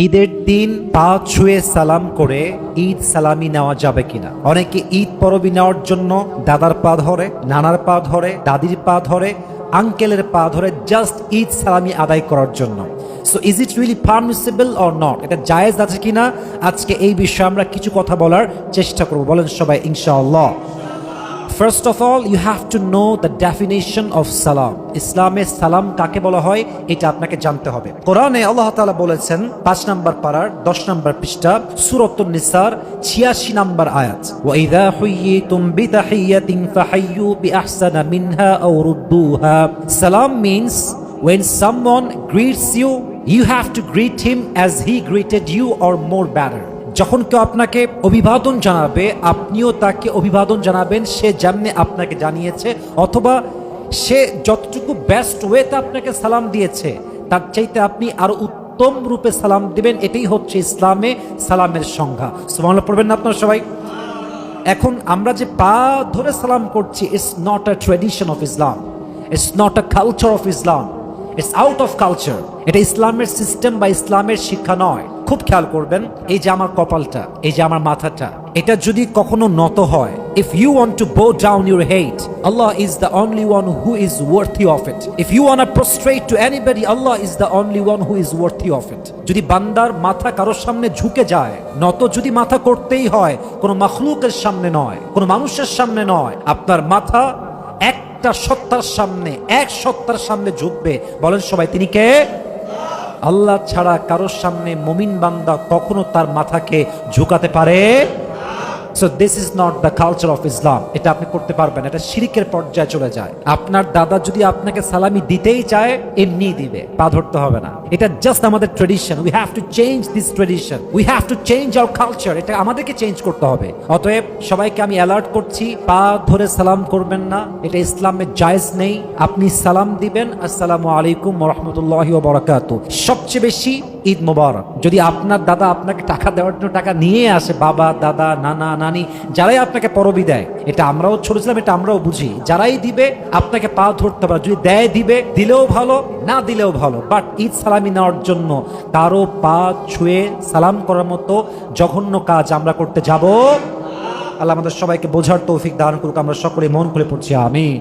ঈদের দিন পা ছুঁয়ে সালাম করে ঈদ সালামি নেওয়া যাবে কিনা? অনেকে ঈদ পরবি নেওয়ার জন্য দাদার পা ধরে, নানার পা ধরে, দাদির পা ধরে, আঙ্কেলের পা ধরে জাস্ট ঈদ সালামি আদায় করার জন্য। So is it really permissible or not? এটা জায়েজ আছে কিনা, আজকে এই বিষয়ে আমরা কিছু কথা বলার চেষ্টা করব। বলেন সবাই ইনশাআল্লাহ। First of all, you have to know the definition of salam. ইসলামে সালাম কাকে বলা হয় এটা আপনাকে জানতে হবে। কোরআনে আল্লাহ তাআলা বলেছেন 5 নম্বর পারার 10 নম্বর পৃষ্ঠা সূরাতুন নিসার 86 নম্বর আয়াত, ওয়া ইযা হুয়িতুম বিতাহিয়াতিন ফাহাইয়ু বিআহসানা মিনহা আও রুদ্দুহা। Salam means when someone greets you, you have to greet him as he greeted you or more better. যখন কেউ আপনাকে অভিবাদন জানাবে, আপনিও তাকে অভিবাদন জানাবেন সে যেমনি আপনাকে জানিয়েছে, অথবা সে যতটুকু বেস্ট ওয়েতে আপনাকে সালাম দিয়েছে তার চাইতে আপনি আরো উত্তম রূপে সালাম দিবেন। এটাই হচ্ছে ইসলামে সালামের সংজ্ঞা। সুবহানাল্লাহ পড়বেন না আপনারা সবাই? এখন আমরা যে পা ধরে সালাম করছি, it's not a tradition of Islam, it's not a culture of Islam, it's out of culture. এটা ইসলামের সিস্টেম বা ইসলামের শিক্ষা নয়। খুব খেয়াল করবেন, এই যে আমার কপালটা, এই যে আমার মাথাটা, এটা যদি কখনো নত হয়, if you want to bow down your head, Allah is the only one who is worthy of it. If you want to prostrate to anybody, Allah is the only one who is worthy of it. যদি বান্দার মাথা কারোর সামনে ঝুঁকে যায়, নত যদি মাথা করতেই হয়, কোনো মাখলুকের সামনে নয়, কোনো মানুষের সামনে নয়, আপনার মাথা একটা সত্তার সামনে, এক সত্তার সামনে ঝুঁকবে। বলেন সবাই তিনি কে? আল্লাহ ছাড়া কারোর সামনে মুমিন বান্দা কখনো তার মাথাকে ঝুঁকাতে পারে। So this is not the culture of Islam. এটা আপনি করতে পারবেন, এটা শিরকের পর্যায়ে চলে যায়। আপনার দাদা যদি আপনাকে সালামি দিতেই চায়, এমনি দিবে, পা ধরতে হবে না। এটা জাস্ট আমাদের tradition. We have to change this tradition, we have to change our culture. এটা আমাদেরকে চেঞ্জ করতে হবে। অতএব সবাইকে আমি অ্যালার্ট করছি, পা ধরে সালাম করবেন না, এটা ইসলামে জায়েজ নেই। আপনি সালাম দিবেন আসসালামু আলাইকুম ওয়া রাহমাতুল্লাহি ওয়া বারাকাতুহু। সবচেয়ে বেশি ঈদ মোবারক। যদি আপনার দাদা আপনাকে টাকা দেওয়ার জন্য টাকা নিয়ে আসে, বাবা, দাদা, নানা, নানি, যারাই আপনাকে পরবি দেয়, এটা আমরাও ছোট ছিলাম, এটা আমরাও বুঝি, যারাই দিবে আপনাকে পা ধরতে পারে। যদি দেয় দিবে, দিলেও ভালো, না দিলেও ভালো, বাট ঈদ সালামি নেওয়ার জন্য কারো পা ছুঁয়ে সালাম করার মতো জঘন্য কাজ আমরা করতে যাব। আল্লাহ আমাদের সবাইকে বোঝার তৌফিক দান করুক। আমরা সকলে মন খুলে পড়ছি আমিন।